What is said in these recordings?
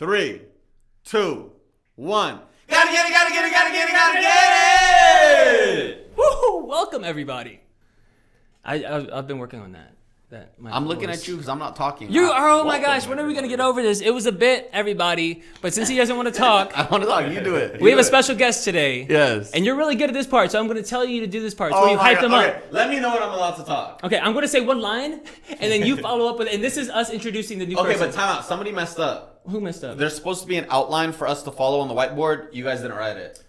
3, 2, 1. Gotta get it! Woo! Welcome, everybody. I've been working on that. I'm looking at you because I'm not talking. Oh my gosh, when are we going to get over this? It was a bit, everybody. But since he doesn't want to talk. I want to talk. You do it. We have a special guest today. Yes. And you're really good at this part, so I'm going to tell you to do this part. So you hype them up. Let me know when I'm allowed to talk. Okay, I'm going to say one line, and then you follow up with it. And this is us introducing the new person. Okay, but time out. Somebody messed up. Who messed up? There's supposed to be an outline for us to follow on the whiteboard. You guys didn't write it.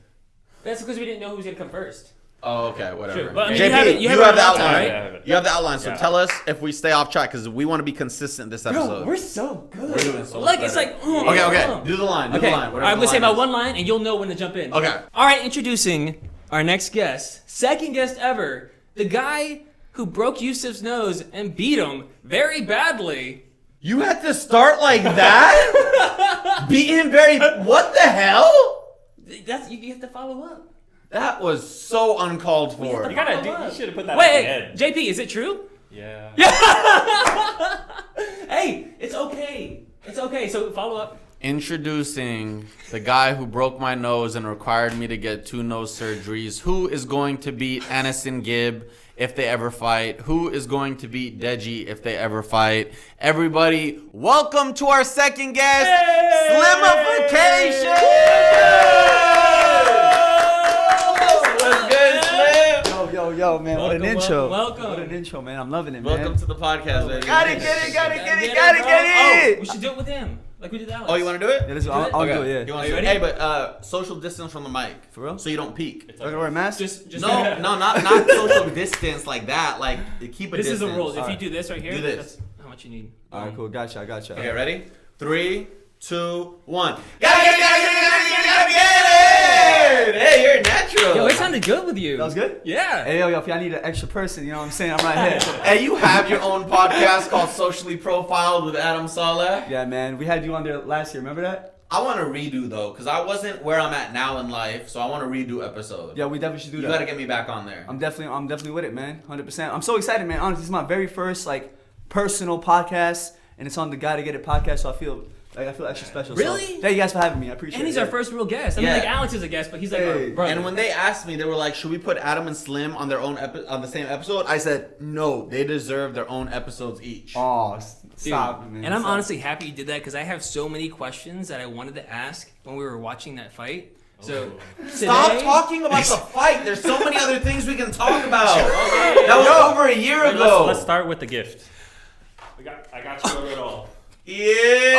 That's because we didn't know who was going to come first. Oh, okay, whatever. Sure. But, I mean, JP, you have the outline. Right? Yeah, you have the outline, so tell us if we stay off track, because we want to be consistent this episode. Bro, we're so good. We're doing so much better. It's like... Okay. Do the line. Okay. Whatever I'm going to say line about one line, and you'll know when to jump in. Okay. All right, introducing our next guest. Second guest ever. The guy who broke Yusuf's nose and beat him very badly. You had to start like that? Beat him very... What the hell? You have to follow up. That was so uncalled for. You should have put that at the end. JP, is it true? Yeah. Hey, it's okay. It's okay. So follow up. Introducing the guy who broke my nose and required me to get 2 nose surgeries. Who is going to beat Aneson Gib if they ever fight? Who is going to beat Deji if they ever fight? Everybody, welcome to our second guest, Slimification! Yo, man, what an intro. Welcome. What an intro, man. I'm loving it, man. Welcome to the podcast, baby. Gotta get it. Oh, we should do it with him. Like we did Alex. Oh, you want to do it? Yeah, I'll do it, yeah. You want Are you to do it? ready? Hey, but social distance from the mic. For real? So you don't peek. I gotta wear a mask? Just No, not social distance like that. Like, keep a This distance. is a rule. If All you right. do this right here, Do this. that's how much you need. All right, cool. Gotcha. Okay, ready? 3, 2, 1. Gotta get it! Hey, you're natural. Yo, it sounded good with you. That was good? Yeah. Hey, yo, if y'all need an extra person, you know what I'm saying? I'm right here. Hey, you have your own podcast called Socially Profiled with Adam Saleh. Yeah, man. We had you on there last year. Remember that? I want to redo, though, because I wasn't where I'm at now in life, so I want to redo episode. Yeah, we definitely should do You that. got to get me back on there. I'm definitely with it, man. 100%. I'm so excited, man. Honestly, this is my very first, personal podcast, and it's on the Gotta Get It podcast, so I feel extra special. Really? So, thank you guys for having me. I appreciate it. And he's our first real guest. I mean, Alex is a guest, but he's like Hey. our brother. And when they asked me, they were like, should we put Adam and Slim on their own on the same episode? I said, no, they deserve their own episodes each. Oh, Dude, stop, man. and I'm Stop. honestly happy you did that because I have so many questions that I wanted to ask when we were watching that fight. So Stop today- talking about the fight. There's so many other things we can talk about. That was over a year ago. Let's start with the gift. I got you over it all. Yeah.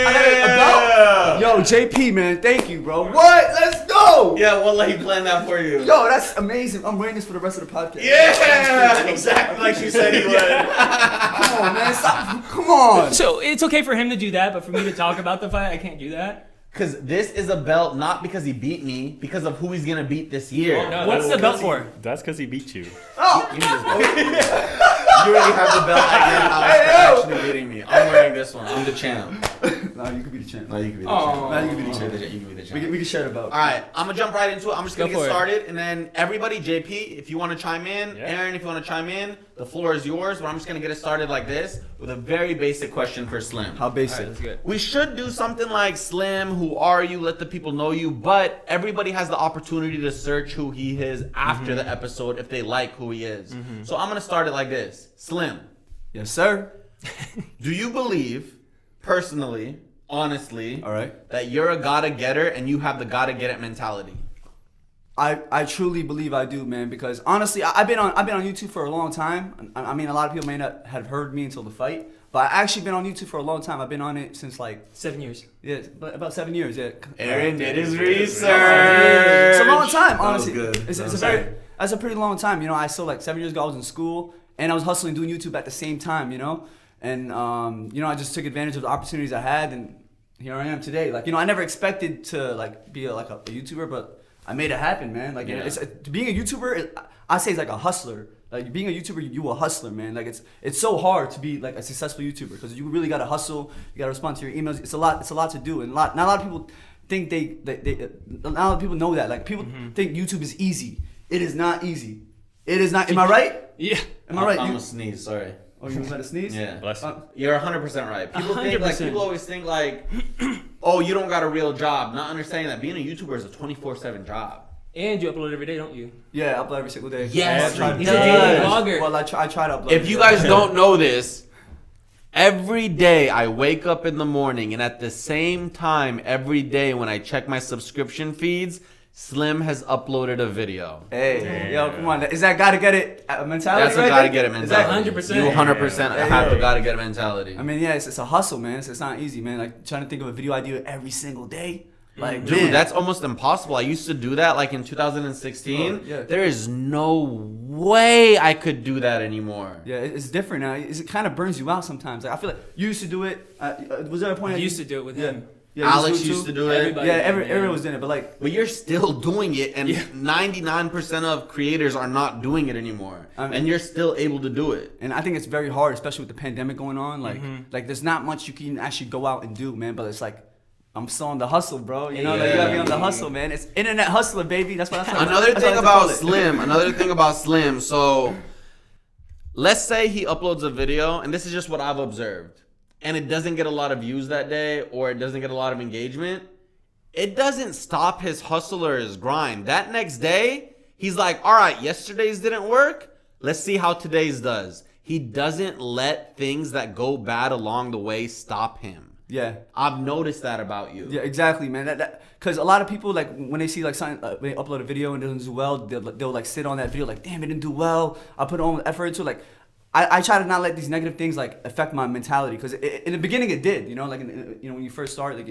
I got a belt? Yo, JP, man, thank you, bro. What? Let's go. Yeah, we'll let you plan that for you. Yo, that's amazing. I'm wearing this for the rest of the podcast. Yeah, exactly like you said he would. Come on, man. Stop. Come on. So it's okay for him to do that, but for me to talk about the fight, I can't do that. Because this is a belt not because he beat me, because of who he's going to beat this year. Oh, no, what's the belt for? That's because he beat you. Oh. You already have the belt at your house for actually beating me. I'm wearing this one. I'm the champ. No, you could be the champ. No, you can be the Oh. champ. No, you can be the You champ. can be the champ. We can share the belt. All right, I'm gonna jump right into it. I'm just gonna Go get for it. started, and then everybody, JP, if you want to chime in, Yeah. Aaron, if you want to chime in, the floor is yours. But I'm just gonna get it started like this with a very basic question for Slim. How All right, basic? that's good. We should do something like Slim, who are you? Let the people know you. But everybody has the opportunity to search who he is after the episode if they like who he is. So I'm gonna start it like this: Slim, Yes, sir. do you believe, personally, honestly, All right. that you're a gotta getter and you have the gotta get it mentality? I truly believe I do, man, because honestly, I've been on YouTube for a long time. I mean, a lot of people may not have heard me until the fight, but I actually been on YouTube for a long time. I've been on it since 7 years. about 7 years. Yeah. Aaron did his research. It's a long time, That was honestly. good. That's a pretty long time. You know, I still 7 years ago I was in school and I was hustling doing YouTube at the same time. You know, and I just took advantage of the opportunities I had, and here I am today. I never expected to be a YouTuber, but I made it happen, man. Being a YouTuber, I say it's like a hustler. Like being a YouTuber, you a hustler, man. It's so hard to be a successful YouTuber because you really gotta hustle. You gotta respond to your emails. It's a lot to do, and not a lot of people think not a lot of people know that. People think YouTube is easy. It is not easy. It is not. Am I right? Yeah. Am I right? I'm gonna sneeze. Sorry. Oh, you was about to sneeze? Yeah. Bless you. You're 100% right. People always think like, oh, you don't got a real job. Not understanding that being a YouTuber is a 24/7 job. And you upload every day, don't you? Yeah, I upload every single day. Yes, He's a daily vlogger. Well, I try to upload. If you guys don't know this, every day I wake up in the morning, and at the same time every day when I check my subscription feeds, Slim has uploaded a video. Hey, yo, come on. Is that gotta get it mentality? That's a right gotta there? get it Is that- mentality. 100%? You 100% have the gotta get it mentality. I mean, yeah, it's a hustle, man. It's not easy, man. Like trying to think of a video idea every single day. Like, Dude, man. that's almost impossible. I used to do that like in 2016. Yeah. There is no way I could do that anymore. Yeah, it's different now. It kind of burns you out sometimes. Like I feel like you used to do it. Was there a point? I that used to do it with him. Yeah, Alex you used to too? do it. Everybody. Yeah, Yeah. everyone was doing it, but like, But you're still doing it, and Yeah. 99% of creators are not doing it anymore. I mean- And you're still able to do it. and I think it's very hard, especially with the pandemic going on. Like, Mm-hmm. like there's not much you can actually go out and do, man. But it's like, I'm still on the hustle, bro. You know, like you gotta be on the hustle, man. It's internet hustler, baby. That's what I Another thing about Slim, so let's say he uploads a video, and this is just what I've observed, and it doesn't get a lot of views that day, or it doesn't get a lot of engagement. It doesn't stop his hustle or his grind. That next day, he's like, all right, yesterday's didn't work. Let's see how today's does. He doesn't let things that go bad along the way stop him. Yeah. I've noticed that about you. Yeah, exactly, man. That because a lot of people like when they see like something, when they upload a video and it doesn't do well, they'll like sit on that video like, damn, it didn't do well. I put all the effort into it. Like, I try to not let these negative things like affect my mentality because in the beginning it did, you know, like when you first start, like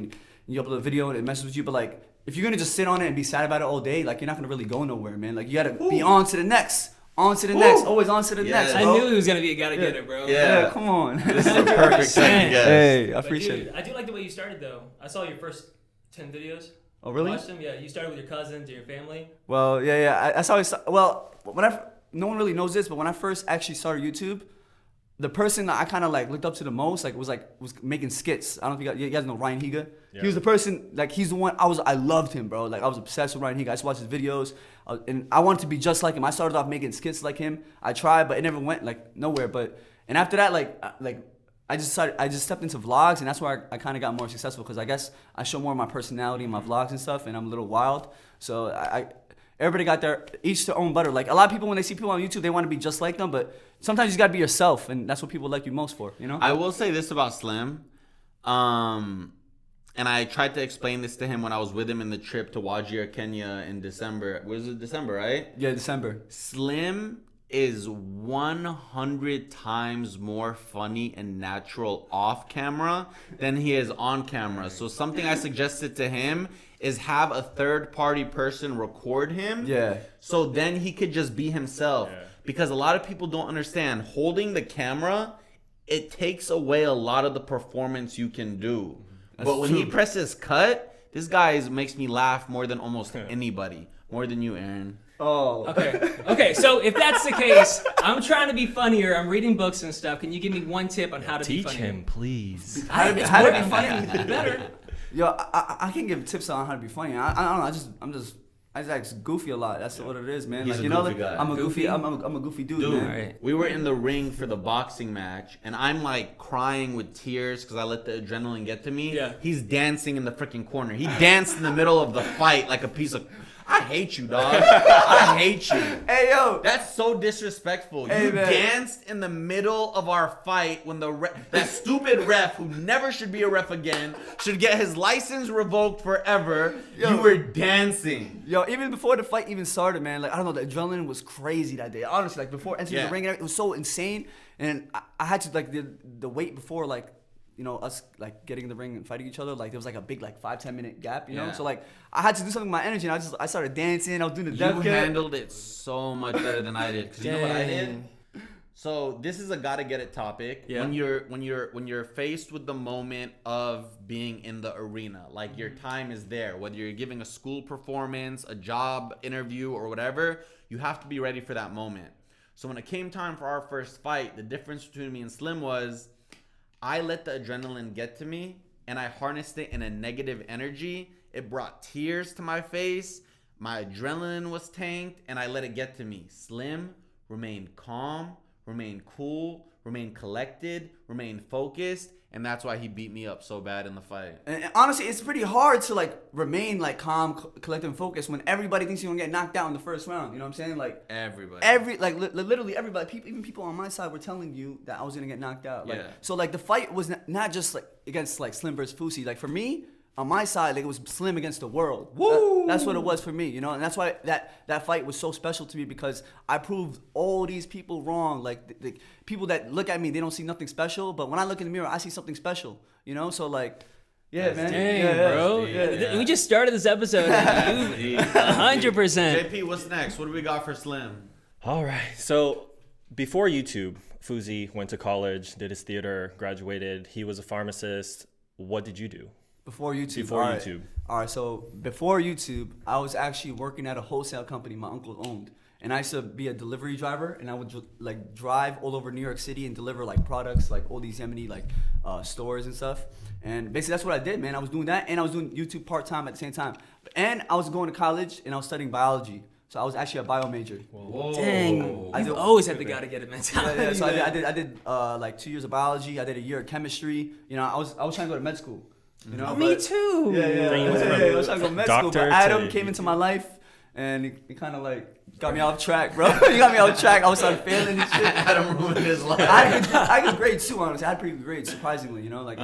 you upload a video and it messes with you, but like if you're gonna just sit on it and be sad about it all day, like you're not gonna really go nowhere, man. Like you gotta be on to the next. On to the next, always on to the Yeah. next, I bro. knew he was gonna be a gotta get it, bro. Yeah. Come on. This is the perfect second guess. Hey, I But appreciate dude, it. I do like the way you started though. I saw your first 10 videos. Oh, really? Watched them. Yeah, you started with your cousins and your family. Well, yeah. That's how I started. Well, no one really knows this, but when I first actually started YouTube, the person that I kind of like looked up to the most, like was making skits. I don't know if you guys know Ryan Higa. Yeah. He was the person, like he's the one. I loved him, bro. Like I was obsessed with Ryan Higa. I used to watch his videos, and I wanted to be just like him. I started off making skits like him. I tried, but it never went like nowhere. And after that, I just stepped into vlogs, and that's where I kind of got more successful because I guess I show more of my personality in my vlogs and stuff, and I'm a little wild. So everybody got each their own butter. Like a lot of people, when they see people on YouTube, they want to be just like them, but sometimes you just gotta be yourself, and that's what people like you most for, you know? I will say this about Slim, and I tried to explain this to him when I was with him in the trip to Wajir, Kenya in December. Was it December, right? Yeah, December. Slim is 100 times more funny and natural off camera than he is on camera. So something I suggested to him is have a third party person record him. Yeah. So then he could just be himself. Yeah. Because a lot of people don't understand holding the camera, it takes away a lot of the performance you can do. But when he true. presses cut, this guy makes me laugh more than almost anybody. More than you, Aaron. Oh. Okay. So if that's the case, I'm trying to be funnier. I'm reading books and stuff. Can you give me one tip on how to be Teach funnier? him, please. How to be It's funny? better. Yo, I can give tips on how to be funny. I don't know. I just act goofy a lot. That's what it is, man. He's like a you know, goofy guy. I'm a Goofy? goofy. I'm a goofy dude, Dude, man. Alright. we were in the ring for the boxing match, and I'm like crying with tears because I let the adrenaline get to me. Yeah. He's dancing in the freaking corner. He danced in the middle of the fight like a piece of. I hate you, dog. I hate you. Hey yo. That's so disrespectful. Hey, You man. danced in the middle of our fight when that stupid ref, who never should be a ref again, should get his license revoked forever. Yo. You were dancing. Yo, even before the fight even started, man, like I don't know, the adrenaline was crazy that day. Honestly, like before entering Yeah. the ring, and everything, it was so insane, and I had to like the wait before like us like getting in the ring and fighting each other. Like there was like a big like 5-10 minute gap, you know. Yeah. So like I had to do something with my energy, and I started dancing. I was doing the You death cat. handled it so much better than I did. 'Cause you know what I did? Dang. So this is a gotta get it topic. Yeah. When you're faced with the moment of being in the arena, like your time is there, whether you're giving a school performance, a job interview, or whatever, you have to be ready for that moment. So when it came time for our first fight, the difference between me and Slim was I let the adrenaline get to me and I harnessed it in a negative energy. It brought tears to my face. My adrenaline was tanked and I let it get to me. Slim remained calm, remained cool, remain collected, remain focused, and that's why he beat me up so bad in the fight. And honestly, it's pretty hard to like remain like calm, collected, and focused when everybody thinks you're gonna get knocked out in the first round. You know what I'm saying? Like everybody, literally everybody, even people on my side were telling you that I was gonna get knocked out. Like, Yeah. So like the fight was not just like against like Slim versus Fousey. Like for me, on my side, like it was Slim against the world. Woo! That's what it was for me, you know, and that's why that fight was so special to me because I proved all these people wrong. Like the people that look at me, they don't see nothing special, but when I look in the mirror, I see something special, you know. So like, yeah, man, Dang, bro. Yeah. We just started this episode. And you 100%. JP, what's next? What do we got for Slim? All right. So before YouTube, Fousey went to college, did his theater, graduated. He was a pharmacist. What did you do? Before YouTube. Before all right. YouTube. All right. So before YouTube, I was actually working at a wholesale company my uncle owned, and I used to be a delivery driver, and I would like drive all over New York City and deliver like products, like all these Yemeni like stores and stuff. And basically that's what I did, man. I was doing that, and I was doing YouTube part time at the same time. And I was going to college, and I was studying biology. So I was actually a bio major. Whoa. Dang. I You've do- always had the gotta get it mentality. Yeah, so I did like 2 years of biology. I did a year of chemistry. You know, I was trying to go to med school. You know, Me but- too. Yeah. Then you went I from was trying to go to med school, doctor but Adam to came into my life, and he kind of like got me off track, bro. He got me off track. I was starting failing and shit. Adam ruined his life. I had good grades too, honestly. I had pretty good grades, surprisingly. You know, like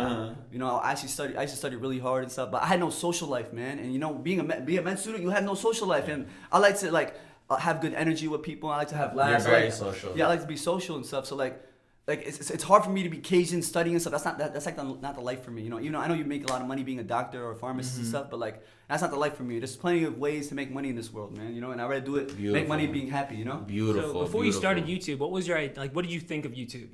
you know, I used to study really hard and stuff, but I had no social life, man. And you know, being a med student, you have no social life, and I like to like have good energy with people. I like to have laughs. You're very like, social. Yeah, I like to be social and stuff. So like it's hard for me to be Cajun studying and stuff. That's like not the life for me. You know, I know you make a lot of money being a doctor or a pharmacist and stuff, but like that's not the life for me. There's plenty of ways to make money in this world, man. You know, and I'd rather do it, make money being happy. You know, Beautiful. So before you beautiful. started YouTube, what was your like? What did you think of YouTube?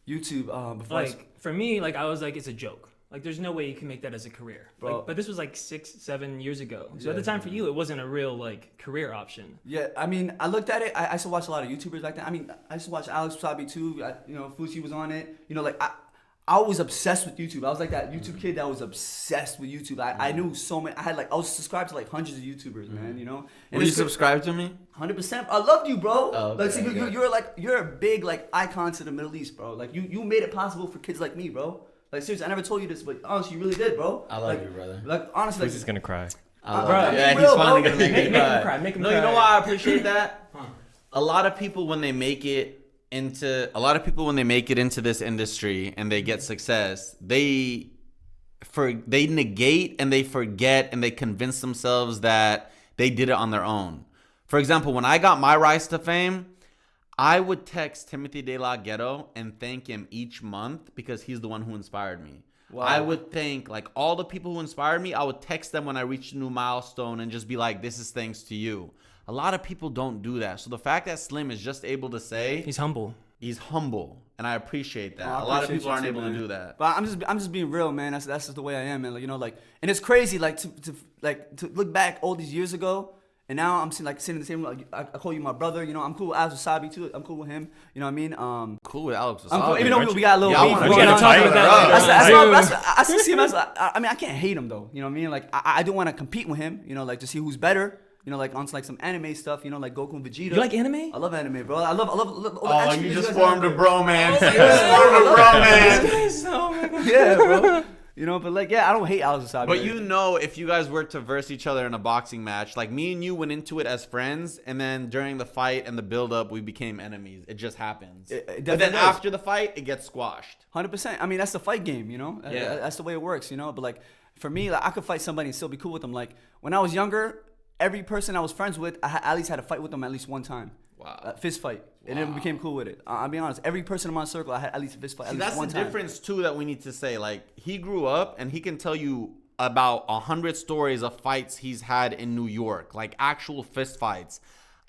YouTube. Before Like for me, like I was like, it's a joke. Like there's no way you can make that as a career. Bro. Like, but this was like 6-7 years ago. So at the Yeah. time for you, it wasn't a real like career option. Yeah, I mean, I looked at it. I used to watch a lot of YouTubers back then. I mean, I used to watch Alex Wasabi too. You know, Fousey was on it. You know, like I was obsessed with YouTube. I was like that YouTube kid that was obsessed with YouTube. I knew so many. I was subscribed to like hundreds of YouTubers, man. You know. Will you subscribe to me? 100%. I loved you, bro. Oh, okay, like, see, okay. you're a big like icon to the Middle East, bro. Like you made it possible for kids like me, bro. Like seriously, I never told you this, but honestly, you really did, bro. I love like, you, brother. Like honestly, Fousey's gonna cry. Yeah, be he's real, finally bro. gonna make me Make him cry, make him No, cry. you know why I appreciate that? Huh. A lot of people when they make it into this industry and they get success, they negate and they forget and they convince themselves that they did it on their own. For example, when I got my rise to fame, I would text Timothy De La Ghetto and thank him each month because he's the one who inspired me. Wow. I would thank like all the people who inspired me. I would text them when I reached a new milestone and just be like, this is thanks to you. A lot of people don't do that. So the fact that Slim is just able to say He's humble. he's humble, and I appreciate that. I A lot of appreciate people you aren't too, able man. to do that. But I'm just being real, man. That's just the way I am, man. Like, you know, like, and it's crazy, like to look back all these years ago, and now I'm sitting in the same. Like, I call you my brother. You know, I'm cool with Alex Wasabi too. I'm cool with him. You know what I mean? Cool with Alex. I'm cool, Wasabi. even though we got a little Yeah, I beef. wanna We be gotta on talk that, about bro. that. I still see him as. I mean, I can't hate him though. You know what I mean? Like, I do want to compete with him. You know, like to see who's better. You know, like on like some anime stuff. You know, like Goku and Vegeta. You like anime? I love anime, bro. I love all the Oh, action you videos just guys formed a have. bromance. You Yeah. just formed a bromance. Oh my God. Yeah, bro. You know, but like, yeah, I don't hate Alex Wasabi. But you know, if you guys were to verse each other in a boxing match, like me and you went into it as friends, and then during the fight and the build-up, we became enemies. It just happens. It But then definitely does. after the fight, it gets squashed. 100%. I mean, that's the fight game, you know? Yeah. That's the way it works, you know? But, like, for me, like, I could fight somebody and still be cool with them. Like, when I was younger, every person I was friends with, at least had a fight with them at least one time. Wow. Fist fight. And then became cool with it. I'll be honest. Every person in my circle, I had at least a fist fight at See, least that's one the time. difference too that we need to say. Like, he grew up and he can tell you about 100 stories of fights he's had in New York, like actual fist fights.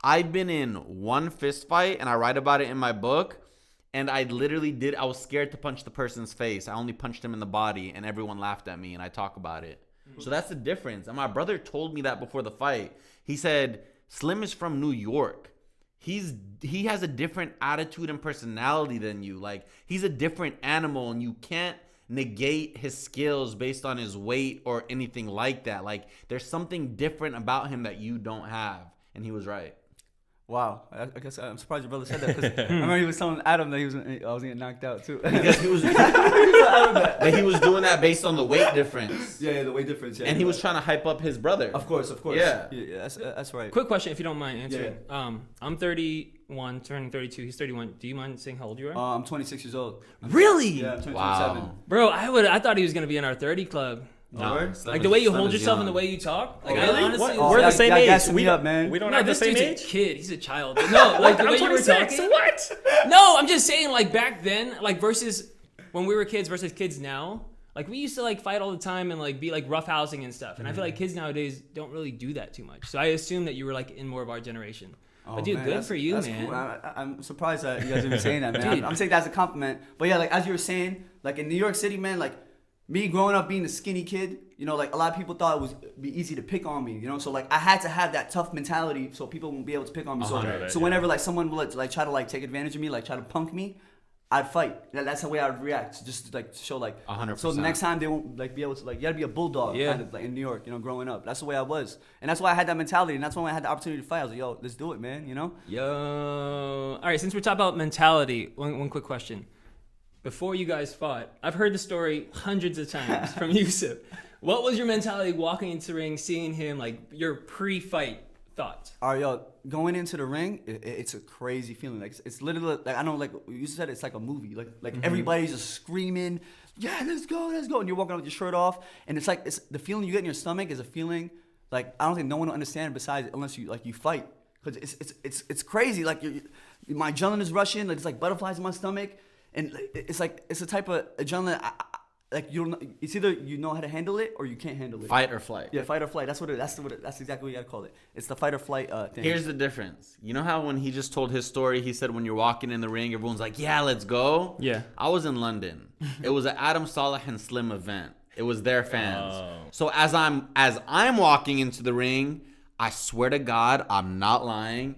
I've been in one fist fight and I write about it in my book, and I was scared to punch the person's face. I only punched him in the body and everyone laughed at me, and I talk about it. So that's the difference. And my brother told me that before the fight. He said, Slim is from New York. He has a different attitude and personality than you. Like, he's a different animal, and you can't negate his skills based on his weight or anything like that. Like, there's something different about him that you don't have. And he was right. Wow, I guess I'm surprised your brother said that because I remember he was telling Adam that I was gonna get knocked out too. Because he was, but he was doing that based on the weight difference. Yeah, the weight difference. Yeah, And he was trying to hype up his brother. Of course. Yeah. That's right. Quick question, if you don't mind answering. Yeah. I'm 31, turning 32. He's 31. Do you mind saying how old you are? I'm 26 years old. Really? Yeah, I'm 27. Wow. Bro, I thought he was gonna be in our 30 club. No, Word? Slim Like is- the way you Slim hold is yourself young. and the way you talk. Like, Oh, I really? honestly, What? We're the same y'all age. gassing me up, man. We don't No, have the this same dude's age. a kid. He's a child. No, like the I'm way you were 26. talking. What? No, I'm just saying, like back then, like versus when we were kids versus kids now. Like we used to like fight all the time and like be like roughhousing and stuff. And I feel like kids nowadays don't really do that too much. So I assume that you were like in more of our generation. But dude, man, good that's- for you, that's man. Cool. I'm surprised that you guys are even saying that, man. Dude. I'm saying that's a compliment. But yeah, like as you were saying, like in New York City, man, like me growing up being the skinny kid, you know, like a lot of people thought it was be easy to pick on me, you know. So like I had to have that tough mentality so people won't be able to pick on me. So 100, so whenever like someone would like try to like take advantage of me, like try to punk me, I'd fight. That's the way I would react, just to, like to show like 100%. So the next time they won't like be able to like you gotta be a bulldog Yeah. kind of like in New York, you know, growing up. That's the way I was, and that's why I had that mentality, and that's why I had the opportunity to fight. I was like, yo, let's do it, man, you know. Yo. All right, since we're talking about mentality, one quick question. Before you guys fought, I've heard the story hundreds of times from Yusuf. What was your mentality walking into the ring, seeing him, like your pre-fight thoughts? All right, yo, going into the ring, it's a crazy feeling. Like it's literally like I know, like you said, it's like a movie. Like everybody's just screaming, yeah, let's go, and you're walking out with your shirt off, and it's like it's the feeling you get in your stomach is a feeling like I don't think no one will understand besides unless you like you fight, because it's crazy. Like my adrenaline is rushing, like it's like butterflies in my stomach, and it's like it's a type of adrenaline. Like you don't. It's either you know how to handle it or you can't handle it. Fight or flight. Yeah, fight or flight. That's what it. That's exactly what you gotta call it. It's the fight or flight thing. Here's the difference. You know how when he just told his story, he said when you're walking in the ring, everyone's like, yeah, let's go? Yeah. I was in London. It was an Adam Saleh and Slim event. It was their fans. Oh. So as I'm walking into the ring, I swear to God, I'm not lying.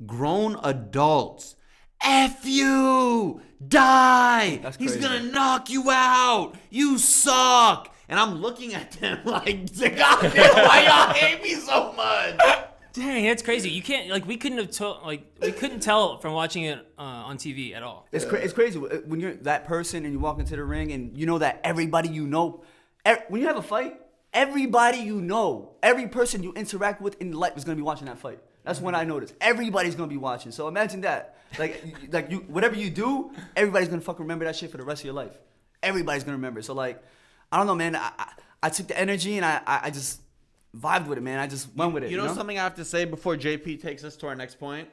Grown adults, F you, die. That's He's crazy. gonna knock you out. You suck. And I'm looking at them like, God damn, why y'all hate me so much? Dang, that's crazy. You can't like we couldn't tell from watching it on TV at all. It's crazy when you're that person and you walk into the ring and you know that everybody you know, when you have a fight, everybody you know, every person you interact with in life is gonna be watching that fight. That's when I noticed everybody's gonna be watching. So imagine that, like you, whatever you do, everybody's gonna fucking remember that shit for the rest of your life. Everybody's gonna remember. So like, I don't know, man. I took the energy and I just vibed with it, man. I just went with it. You know something I have to say before JP takes us to our next point?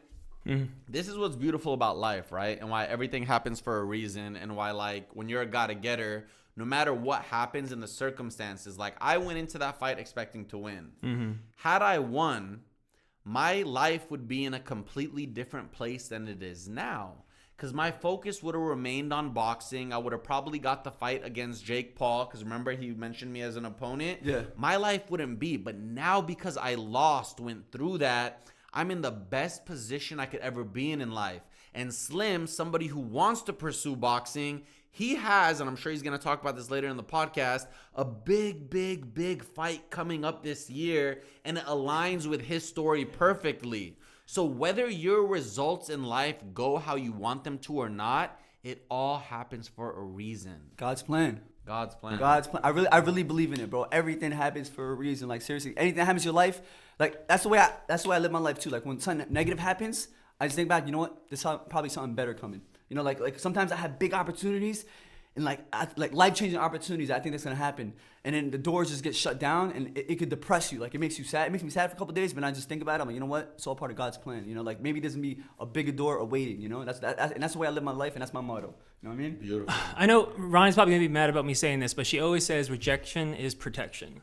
This is what's beautiful about life, right? And why everything happens for a reason, and why, like, when you're a gotta-getter, no matter what happens in the circumstances, like, I went into that fight expecting to win. Had I won, my life would be in a completely different place than it is now. Because my focus would have remained on boxing. I would have probably got the fight against Jake Paul. Because remember, he mentioned me as an opponent. Yeah. My life wouldn't be. But now, because I lost, went through that, I'm in the best position I could ever be in life. And Slim, somebody who wants to pursue boxing, he has, and I'm sure he's going to talk about this later in the podcast, a big fight coming up this year. And it aligns with his story perfectly. So whether your results in life go how you want them to or not, it all happens for a reason. God's plan. God's plan. God's plan. I really believe in it, bro. Everything happens for a reason. Like seriously, anything that happens in your life, like that's the way I live my life too. Like when something negative happens, I just think back. You know what? There's probably something better coming. You know, like sometimes I have big opportunities, and like life changing opportunities. I think that's gonna happen, and then the doors just get shut down, and it could depress you. Like it makes you sad. It makes me sad for a couple of days, but I just think about it. I'm like, you know what? It's all part of God's plan. You know, like maybe there's gonna be a bigger door awaiting. You know, and that's the way I live my life, and that's my motto. You know what I mean? Beautiful. I know Ryan's probably gonna be mad about me saying this, but she always says rejection is protection.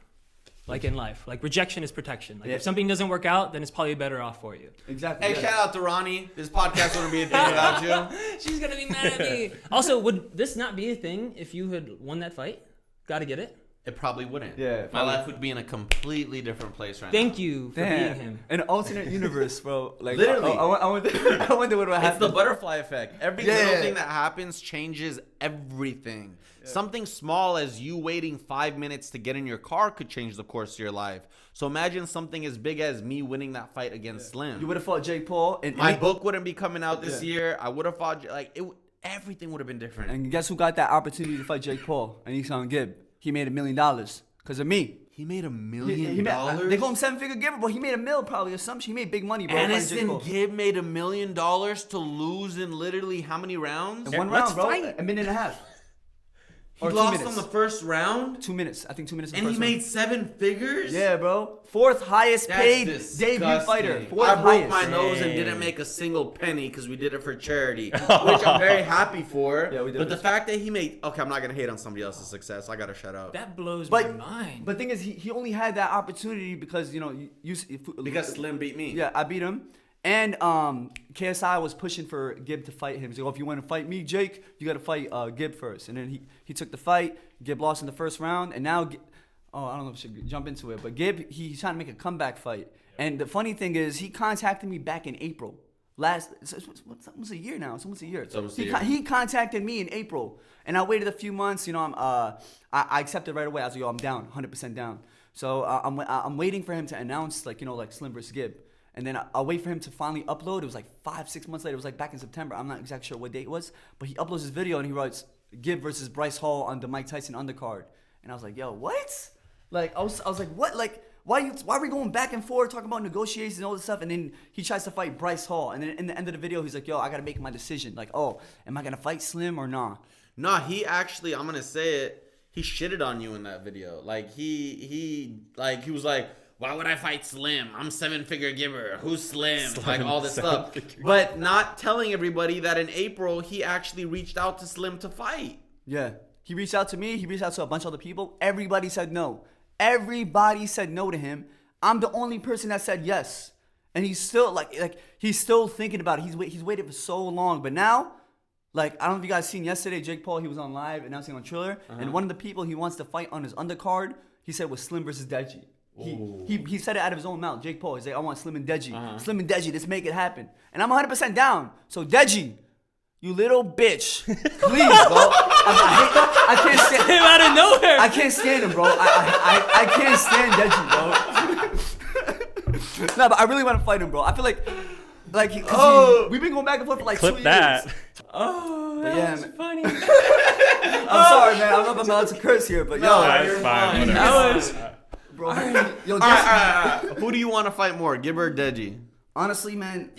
Like in life, like rejection is protection. Like Yeah. if something doesn't work out, then it's probably better off for you. Exactly. Hey, yeah. shout out to Ronnie. This podcast wouldn't be a thing without you. She's gonna be mad at me. Also, would this not be a thing if you had won that fight? Gotta get it. It probably wouldn't. Yeah, My probably. life would be in a completely different place right now. Thank you for beating him. An alternate universe, bro. Like Literally. I wonder what would It's happen. the butterfly effect. Every Yeah. little thing that happens changes everything. Something small as you waiting 5 minutes to get in your car could change the course of your life. So imagine something as big as me winning that fight against Slim. You would have fought Jake Paul, and My book wouldn't be coming out this Yeah. year. I would have fought everything would have been different. And guess who got that opportunity to fight Jake Paul? Aneson Gib. He made $1 million because of me. He made $1 He million. made, they call him 7-figure giver, but he made $1 million probably or something. He made big money, bro. fighting Jake Paul. Aneson Gib made $1 million to lose in literally how many rounds? In one Let's round, bro. fight. A minute and a half. He Or 2 lost minutes. on the first round, 2 minutes. I think 2 minutes. In and the he first made round. 7 figures. Yeah, bro. Fourth highest That's paid disgusting. debut fighter. Fourth I broke highest. my nose and didn't make a single penny because we did it for charity, which I'm very happy for. Yeah, we did But it the for fact that he made I'm not gonna hate on somebody else's success. I gotta shut up. That blows my But mind. but thing is, he only had that opportunity because Because Slim beat me. Yeah, I beat him. And KSI was pushing for Gib to fight him. He's like, oh, if you want to fight me, Jake, you got to fight Gib first. And then he took the fight. Gib lost in the first round. And now, I don't know if I should jump into it. But Gib, he's trying to make a comeback fight. And the funny thing is, he contacted me back in April. It's almost a year now. It's almost a year. It's almost a year. He contacted me in April. And I waited a few months. You know, I accepted right away. I was like, yo, I'm down, 100% down. So I'm waiting for him to announce, like Slim versus Gib. And then I'll wait for him to finally upload. It was like 5-6 months later. It was like back in September. I'm not exactly sure what date it was. But he uploads his video and he writes Gib versus Bryce Hall on the Mike Tyson undercard. And I was like, yo, what? Like, I was like, what? Like, why are we going back and forth talking about negotiations and all this stuff? And then he tries to fight Bryce Hall. And then in the end of the video, he's like, yo, I got to make my decision. Like, oh, am I going to fight Slim or nah? Nah, he actually, I'm gonna say it, he shitted on you in that video. Like he was like, why would I fight Slim? I'm 7-figure giver. Who's Slim? Like all this stuff. But not telling everybody that in April he actually reached out to Slim to fight. Yeah. He reached out to me. He reached out to a bunch of other people. Everybody said no. Everybody said no to him. I'm the only person that said yes. And he's still he's still thinking about it. He's waited for so long. But now, I don't know if you guys seen yesterday, Jake Paul, he was on live announcing on Triller. And one of the people he wants to fight on his undercard, he said was Slim versus Deji. He said it out of his own mouth. Jake Paul, he's like, I want Slim and Deji. Slim and Deji, let's make it happen. And I'm 100% down. So Deji, you little bitch, please, bro. I can't stand Came out of nowhere. I can't stand him, bro. I can't stand Deji, bro. No, but I really want to fight him, bro. I feel like we've been going back and forth for like Clip 2 that. years. Oh, that yeah, was man. funny. I'm sorry, man. I don't know if I'm allowed to curse here, but yo, That's you're fine. fine. Whatever. That was bro. Yo, All right. Who do you want to fight more, Gib or Deji? honestly, man,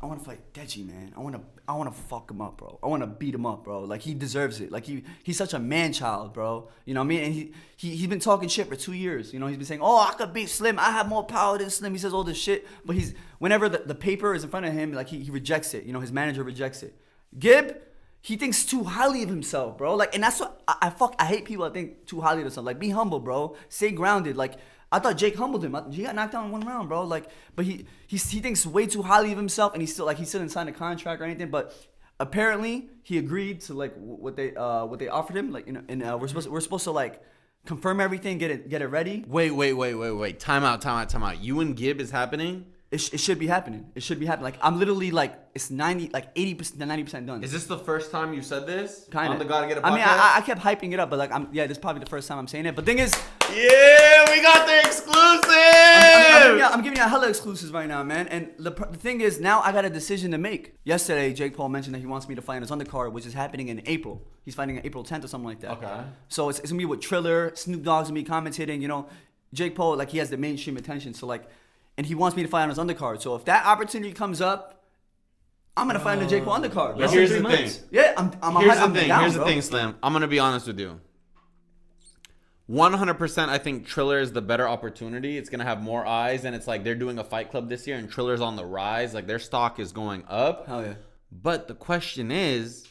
I want to fight Deji, man. I want to fuck him up, bro. I want to beat him up, bro. Like, he deserves it. Like, he's such a man-child, bro. You know what I mean? And he's been talking shit for 2 years. You know, he's been saying, oh, I could beat Slim. I have more power than Slim. He says all this shit. But whenever the paper is in front of him, like, he rejects it. You know, his manager rejects it. Gib, he thinks too highly of himself, bro. Like, and that's what I hate people that think too highly of themselves. Like, be humble, bro. Stay grounded. Like, I thought Jake humbled him. He got knocked down in 1 round, bro. Like, but he thinks way too highly of himself, and he still didn't sign a contract or anything. But apparently, he agreed to like what they offered him. Like, you know, and we're supposed to like confirm everything, get it ready. Wait. Time out. You and Gib is happening? It should be happening. It should be happening. Like, I'm literally like, it's 80% to 90% done. Is this the first time you said this? Kind On of. the Gotta Get a Podcast? I mean, I kept hyping it up, but like, this is probably the first time I'm saying it. But thing is, Yeah, we got the exclusive! I'm giving you a hella exclusives right now, man. And the thing is, now I got a decision to make. Yesterday, Jake Paul mentioned that he wants me to fight on his undercard, which is happening in April. He's fighting on April 10th or something like that. Okay. So it's gonna be with Triller, Snoop Dogg's gonna be commentating. You know, Jake Paul, like, he has the mainstream attention. So like, and he wants me to fight on his undercard. So if that opportunity comes up, I'm gonna fight on the Jake Paul undercard. But bro. here's in the 3 thing. months. Yeah, Here's the bro. thing, Slim. I'm gonna be honest with you. 100%, I think Triller is the better opportunity. It's gonna have more eyes, and it's like they're doing a fight club this year, and Triller's on the rise. Like, their stock is going up. Hell yeah. But the question is,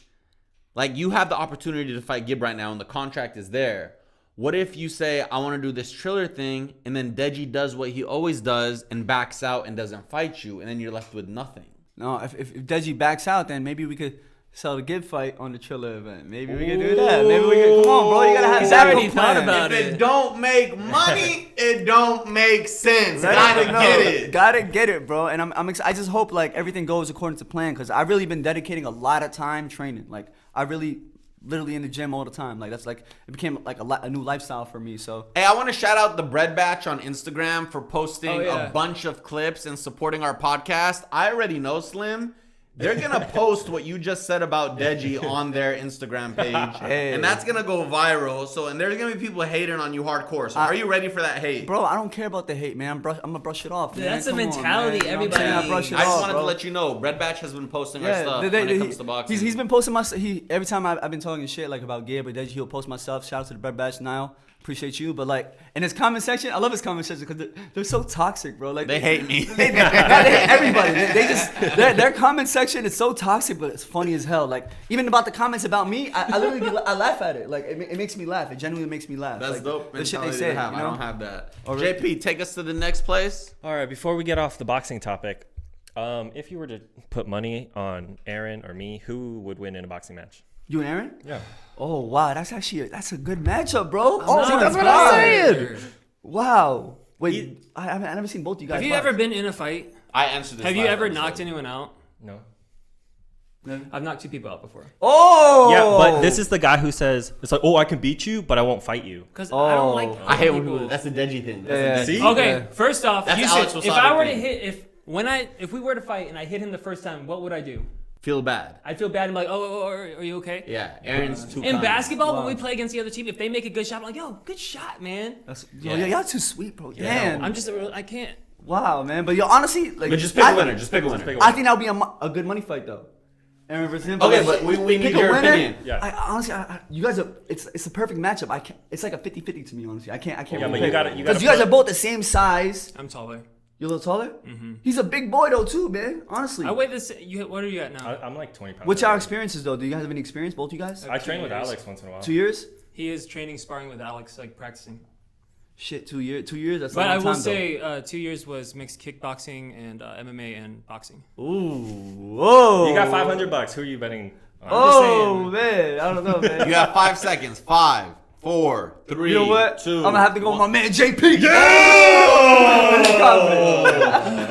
like, you have the opportunity to fight Gib right now, and the contract is there. What if you say, I want to do this Triller thing, and then Deji does what he always does and backs out and doesn't fight you, and then you're left with nothing? No, if Deji backs out, then maybe we could sell the Gib fight on the Triller event. Maybe we can do that. Maybe we can. Come on, bro. You gotta have He's backup already thought plan. about If it don't make money, it don't make sense. Let Gotta it know. get it. Gotta get it, bro. And I just hope like everything goes according to plan because I've really been dedicating a lot of time training. Like I really, literally in the gym all the time. Like that's like it became like a new lifestyle for me. So Hey, I want to shout out the Bread Batch on Instagram for posting a bunch of clips and supporting our podcast. I already know, Slim. They're going to post what you just said about Deji on their Instagram page. Hey. And that's going to go viral. And there's going to be people hating on you hardcore. So are you ready for that hate? bro, I don't care about the hate, man. I'm gonna brush it off. Dude, man. that's the Come on, mentality man. You know what I'm saying? everybody I brush it I just off, wanted bro. to let you know, Bread Batch has been posting our stuff when it comes to boxing. He's been posting my every time I've been talking shit like about Gib or Deji, he'll post my stuff. Shout out to the Bread Batch now. Appreciate you, but like in his comment section, I love his comment section because they're so toxic, bro. Like They hate me. they hate everybody. They just their comment section is so toxic, but it's funny as hell. Like even about the comments about me, I literally I laugh at it. Like it makes me laugh. It genuinely makes me laugh. That's like, dope. The shit they mentality say. to have. You I know? don't have that. Oh, really? JP, take us to the next place. All right, before we get off the boxing topic, if you were to put money on Aaron or me, who would win in a boxing match? You and Aaron? Yeah. Oh wow, that's a good matchup, bro. Oh, Oh, that's what I'm saying. Wow. Wait, I never seen both you guys. Have you box. ever been in a fight? I answered this. Have you last ever episode. knocked anyone out? No. I've knocked 2 people out before. Oh. Yeah, but this is the guy who says, it's like, oh, I can beat you, but I won't fight you. Because I don't like. I hate when people. people. That's the Deji thing. Yeah. See? Okay, Yeah. first off, That's you Alex said, if Wasabi I were to thing. hit, if we were to fight and I hit him the first time, what would I do? Feel bad. I'd feel bad and be like, oh, are you okay? Yeah, Aaron's too In kind. basketball, when Wow. we play against the other team, if they make a good shot, I'm like, yo, good shot, man. Yo, y'all too sweet, bro. Damn. I can't. Wow, man. But yo, honestly, like, But just pick a winner. Just pick a winner. pick a I think that would be a good money fight, though. Aaron versus him. Okay, like, but we need pick a your winner. opinion. Yeah. I honestly, you guys are. It's a perfect matchup. I can't. It's like a 50-50 to me, honestly. I can't. Yeah, really but pick. you gotta Because you guys put- are both the same size. I'm taller. You're a little taller. Mm-hmm. He's a big boy though, too, man. Honestly. I weigh this. What are you at now? I'm like 20 pounds. What's your experiences though? Do you guys have any experience, both you guys? I train with 2 years. Alex once in a while. 2 years? He is training, sparring with Alex, like practicing. Shit, 2 years. 2 years. That's a But long I will time, say, 2 years was mixed kickboxing and MMA and boxing. though. Ooh, whoa. You got $500. Who are you betting on? Oh man, I don't know, man. You have 5 seconds. 5, 4, 3, You know what? 2. I'm gonna have to go with my man JP.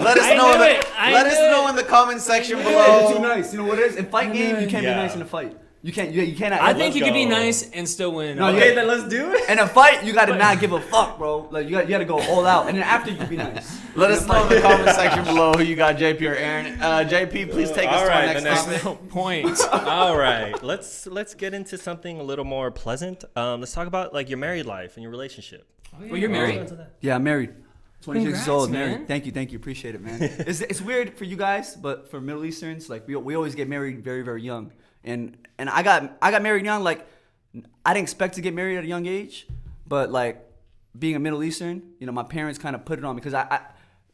Let us I know. knew it. I Let us knew know it. in the comment section You're too below. nice. You know what it is? In fight game, you can't Yeah. be nice in a fight. You can't. You cannot. I think you could be go. nice and still win. No, Okay, yeah. then let's do it. In a fight, you gotta not give a fuck, bro. Like you gotta go all out, and then after you can be nice. Let us know in the comment section below who you got, JP or Aaron. JP, please take us All to our right, next the next- topic. No point. All right, let's get into something a little more pleasant. Let's talk about like your married life and your relationship. Well, you're married. Yeah, I'm married. 26 years Congrats, old, man. married. Thank you, appreciate it, man. It's weird for you guys, but for Middle Easterns, like we always get married very, very young, and I got married young. Like I didn't expect to get married at a young age, but like being a Middle Eastern, you know, my parents kind of put it on me because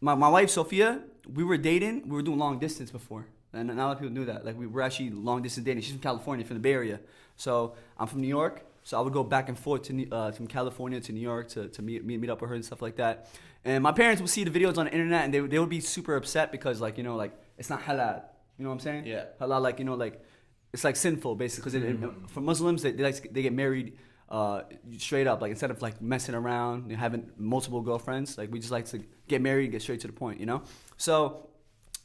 my wife Sophia, we were dating, we were doing long distance before, and not a lot of people knew that. Like we were actually long distance dating. She's from California, from the Bay Area, so I'm from New York. So I would go back and forth to from California to New York to meet up with her and stuff like that. And my parents would see the videos on the internet and they would be super upset because like, you know, like it's not halal. You know what I'm saying? Yeah. Halal, like, you know, like it's like sinful basically. Because for Muslims, they get married straight up. Like instead of like messing around and having multiple girlfriends, like we just like to get married and get straight to the point, you know? So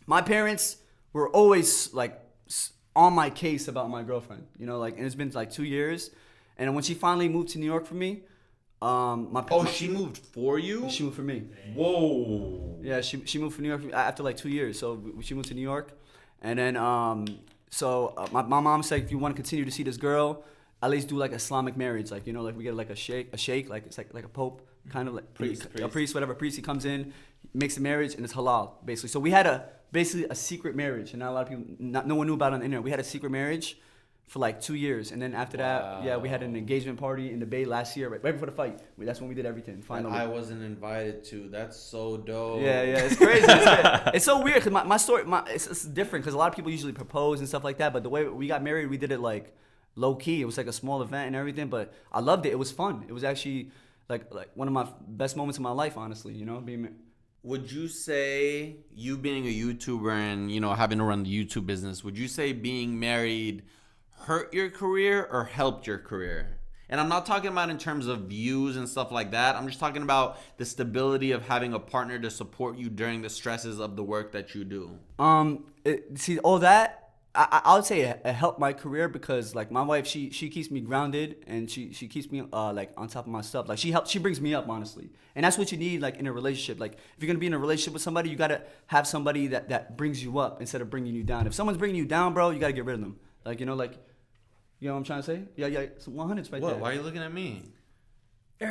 my parents were always like on my case about my girlfriend, you know, like, and it's been like 2 years. And when she finally moved to New York for me, She moved for you? She moved for me. Whoa. Yeah, she moved from New York after like 2 years. So she moved to New York, and then my mom said if you want to continue to see this girl, at least do like Islamic marriage, like, you know, like we get like a sheikh, like it's like a pope, kind of like a priest, whatever priest. He comes in, makes the marriage, and it's halal basically. So we had basically a secret marriage, and not a lot of people, no one knew about it on the internet. We had a secret marriage for like 2 years, and then after that, yeah, we had an engagement party in the Bay last year, right before the fight. That's when we did everything. Finally, I wasn't invited to. That's so dope. Yeah, it's crazy. It's so weird because my story, it's different because a lot of people usually propose and stuff like that. But the way we got married, we did it like low key. It was like a small event and everything. But I loved it. It was fun. It was actually like one of my best moments of my life, honestly. You know, Would you say, you being a YouTuber and, you know, having to run the YouTube business, would you say being married hurt your career or helped your career? And I'm not talking about in terms of views and stuff like that. I'm just talking about the stability of having a partner to support you during the stresses of the work that you do. See, all that, I would say it helped my career because like my wife, she keeps me grounded and she keeps me like on top of my stuff. Like she brings me up, honestly. And that's what you need like in a relationship. Like if you're gonna be in a relationship with somebody, you gotta have somebody that brings you up instead of bringing you down. If someone's bringing you down, bro, you gotta get rid of them. Like you know what I'm trying to say? Yeah, some 100s right there. Why are you looking at me?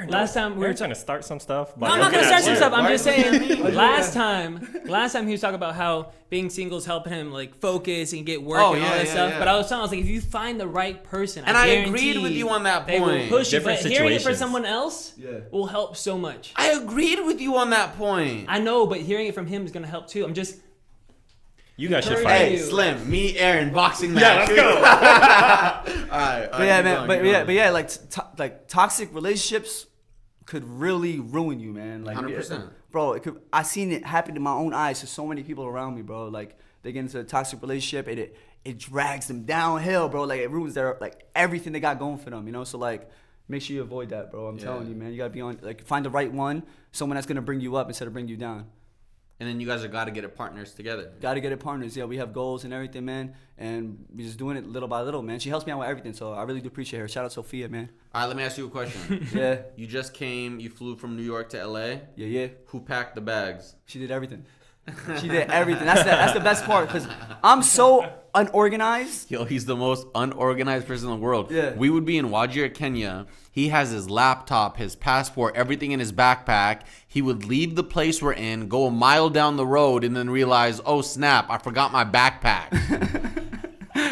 Last time we were trying to start some stuff. No, I'm not gonna start some stuff. I'm just saying. Why? Last time he was talking about how being single is helping him like focus and get work and all that stuff. Yeah. But I was like, if you find the right person, And I agreed with you on that they will point. push you. But Different hearing it from situations. someone else will help so much. I agreed with you on that point. I know, but hearing it from him is gonna help too. I'm just. You guys should Hey, fight. Hey, you. Slim, me, Aaron, boxing match. let's go. All right, But yeah, man. But yeah, like toxic relationships could really ruin you, man. Like 100%. bro. I seen it happen in my own eyes to so many people around me, bro. Like they get into a toxic relationship and it drags them downhill, bro. Like it ruins their like everything they got going for them, you know. So like, make sure you avoid that, bro. I'm telling you, man. You gotta be on like find the right one, someone that's gonna bring you up instead of bring you down. And then you guys are got to get it partners together. Got to get it partners. Yeah, we have goals and everything, man. And we just doing it little by little, man. She helps me out with everything, so I really do appreciate her. Shout out Sophia, man. All right, let me ask you a question. Yeah. You just came, you flew from New York to LA. Yeah. Who packed the bags? She did everything. She did everything. That's the best part because I'm so unorganized. Yo, he's the most unorganized person in the world. Yeah. We would be in Wajir, Kenya. He has his laptop, his passport, everything in his backpack. He would leave the place we're in, go a mile down the road, and then realize, oh snap, I forgot my backpack.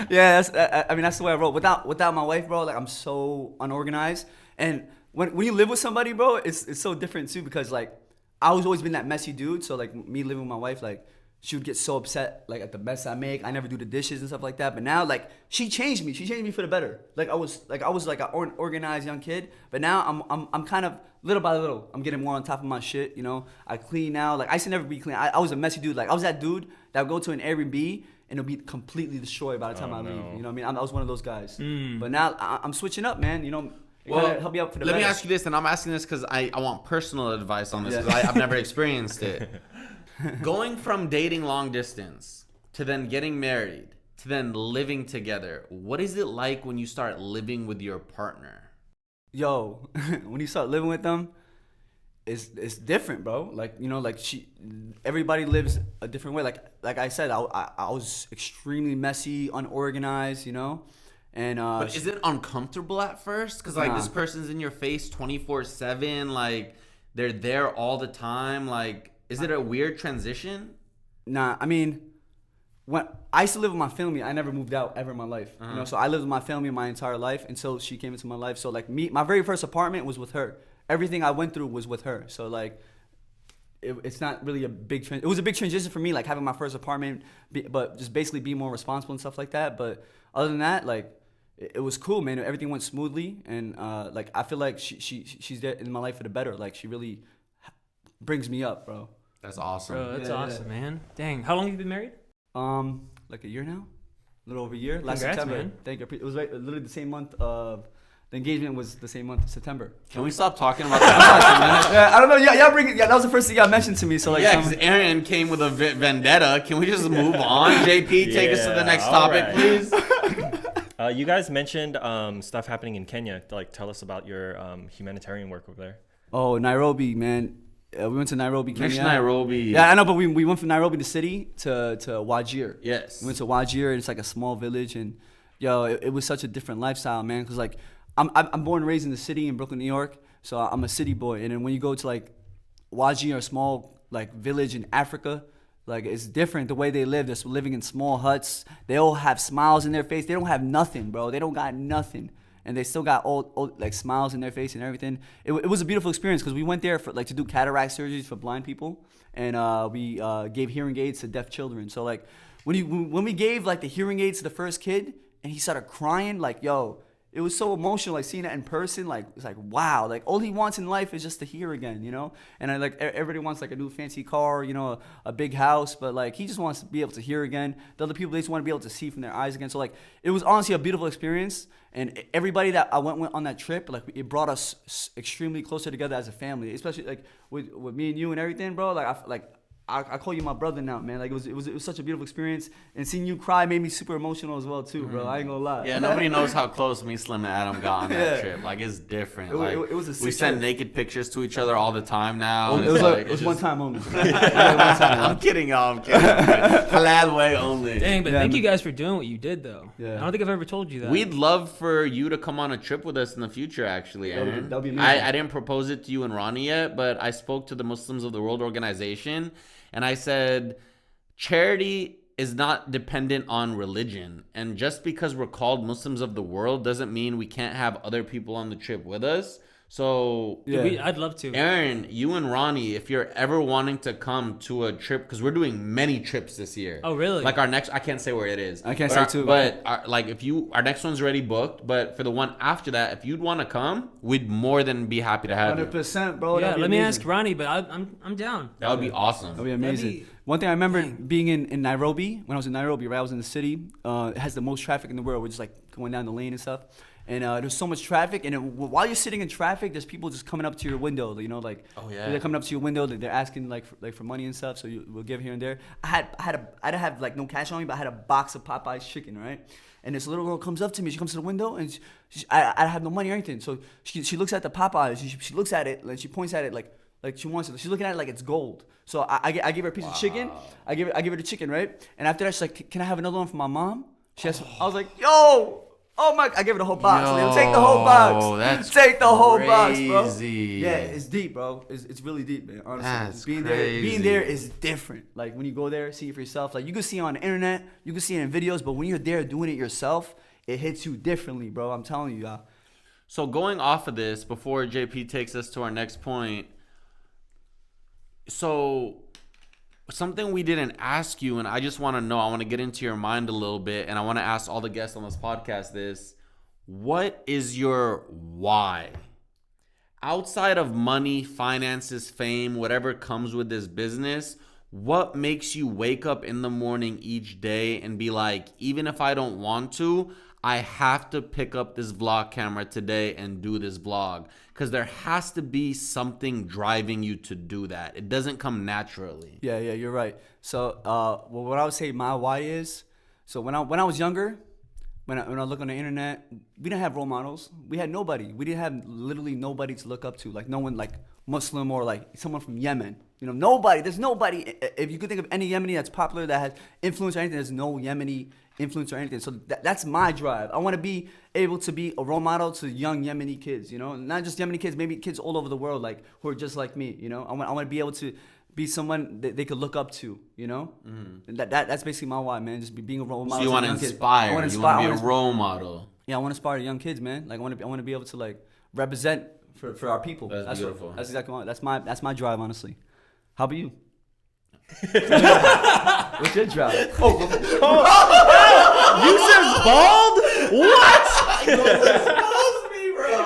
Yeah, that's the way I roll. Without my wife, bro, like I'm so unorganized. And when you live with somebody, bro, it's so different too because like I was always been that messy dude. So like me living with my wife, like she would get so upset like at the mess I make. I never do the dishes and stuff like that. But now like she changed me. She changed me for the better. Like I was like an organized young kid. But now I'm kind of little by little. I'm getting more on top of my shit. You know, I clean now. Like I used to never be clean. I was a messy dude. Like I was that dude that would go to an Airbnb and it'll be completely destroyed by the time I leave. You know what I mean? I was one of those guys. But now I'm switching up, man. You know. Well, help me out for the let me better. ask you this, and I'm asking this because I want personal advice on this because I've never experienced it. Going from dating long distance to then getting married to then living together, what is it like when you start living with your partner? Yo, when you start living with them, it's different, bro. Like you know, like everybody lives a different way. Like I said, I was extremely messy, unorganized, you know. And but is it uncomfortable at first? Because like this person's in your face 24/7, like they're there all the time. Like, is it a weird transition? Nah, I mean, when I used to live with my family, I never moved out ever in my life. You know, so I lived with my family my entire life until she came into my life. So like my very first apartment was with her. Everything I went through was with her. So like, it's not really a big it was a big transition for me, like having my first apartment, but just basically being more responsible and stuff like that. But other than that, like. It was cool, man. Everything went smoothly, and like I feel like she's there in my life for the better. Like she really brings me up, bro. That's awesome. Bro, that's awesome, man. Dang, how long have you been married? Like a year now, a little over a year. Last Congrats, September. man. Thank you. It was literally the same month of the engagement was the same month of September. Can we stop talking about that? Yeah, I don't know. Y'all bring it. Yeah, that was the first thing y'all mentioned to me. So like, Yeah, because Aaron came with a vendetta. Can we just move on? JP, take us to the next topic, right. please. You guys mentioned stuff happening in Kenya. Like, tell us about your humanitarian work over there. Oh, Nairobi, man. We went to Nairobi, Kenya. Next Nairobi. Yeah, I know, but we went from Nairobi, the city, to Wajir. Yes. We went to Wajir, and it's like a small village, and yo, it was such a different lifestyle, man. Cause like I'm born and raised in the city in Brooklyn, New York, so I'm a city boy. And then when you go to like Wajir, a small like village in Africa, like it's different the way they live. They're living in small huts. They all have smiles in their face. They don't have nothing, bro. They don't got nothing, and they still got old like smiles in their face and everything. It was a beautiful experience because we went there for like to do cataract surgeries for blind people, and we gave hearing aids to deaf children. So like when we gave like the hearing aids to the first kid and he started crying, like yo, it was so emotional, like seeing that in person. Like it's like wow, like all he wants in life is just to hear again, you know. And I like everybody wants like a new fancy car, you know, a big house, but like he just wants to be able to hear again. The other people, they just want to be able to see from their eyes again. So like it was honestly a beautiful experience. And everybody that I went on that trip, like it brought us extremely closer together as a family, especially like with me and you and everything, bro. I call you my brother now, man. Like it was such a beautiful experience, and seeing you cry made me super emotional as well too, bro. I ain't gonna lie. Yeah, nobody knows how close me, Slim, and Adam got on that trip. Like it's different. It was a we sick send trip. naked pictures to each other all the time now. and It was, it's it was one time only. I'm kidding, y'all. I'm kidding. Halal way only. Dang, but Yeah, thank man. you guys for doing what you did, though. Yeah. I don't think I've ever told you that. We'd love for you to come on a trip with us in the future, actually, Aaron. That'd be amazing. I didn't propose it to you and Ronnie yet, but I spoke to the Muslims of the World organization, and I said, charity is not dependent on religion. And just because we're called Muslims of the world doesn't mean we can't have other people on the trip with us. So Yeah. I'd love to. Aaron, you and Ronnie, if you're ever wanting to come to a trip, because we're doing many trips this year. Oh, really? Like our next, I can't say where it is. I can't But say our- too. But like our next one's already booked. But for the one after that, if you'd want to come, we'd more than be happy to have you. 100%, bro. Yeah, That'd be let me amazing. ask Ronnie, but I'm down. That would be awesome. That'd be amazing. be- One thing I remember being in Nairobi, when I was in Nairobi, right? I was in the city. It has the most traffic in the world. We're just like going down the lane and stuff. And there's so much traffic. And while you're sitting in traffic, there's people just coming up to your window, you know, like, Oh, yeah. they're coming up to your window. They're asking like for money and stuff. So we'll give here and there. I didn't have like no cash on me, but I had a box of Popeye's chicken, right? And this little girl comes up to me. She comes to the window, and I have no money or anything. So she looks at the Popeyes. She looks at it, and she points at it like she wants it. She's looking at it like it's gold. So I gave her a piece of chicken. I give her the chicken, right? And after that, she's like, "Can I have another one for my mom?" She has. I was like, "Yo, oh my!" I gave her the whole box. Yo, Take the whole box. that's Take the whole box, bro. crazy. Yeah, it's deep, bro. It's really deep, man. Honestly, That's being crazy. there is different. Like when you go there, see it for yourself. Like you can see it on the internet, you can see it in videos, but when you're there doing it yourself, it hits you differently, bro. I'm telling you, y'all. So going off of this, before JP takes us to our next point, so something we didn't ask you, and I just want to know, I want to get into your mind a little bit, and I want to ask all the guests on this podcast this. What is your why? Outside of money, finances, fame, whatever comes with this business, what makes you wake up in the morning each day and be like, even if I don't want to, I have to pick up this vlog camera today and do this vlog? Because there has to be something driving you to do that. It doesn't come naturally. Yeah, you're right. So, well, what I would say my why is, so when I was younger, when I look on the internet, we didn't have role models. We had nobody. We didn't have literally nobody to look up to. Like no one like Muslim or like someone from Yemen. You know, nobody. There's nobody. If you could think of any Yemeni that's popular that has influence or anything, there's no Yemeni influence or anything. So that's my drive. I want to be able to be a role model to young Yemeni kids. You know, not just Yemeni kids, maybe kids all over the world, like who are just like me. You know, I want to be able to be someone that they could look up to, you know? And that's basically my why, man. Just being a role model. So you to want to young kids. inspire. I wanna You want to be I a wanna- role model. Yeah, I want to inspire young kids, man. Like I want to be able to like represent for our people. That's beautiful. That's exactly what, that's my drive, honestly. How about you? What's your drive? Yusuf's bald? What?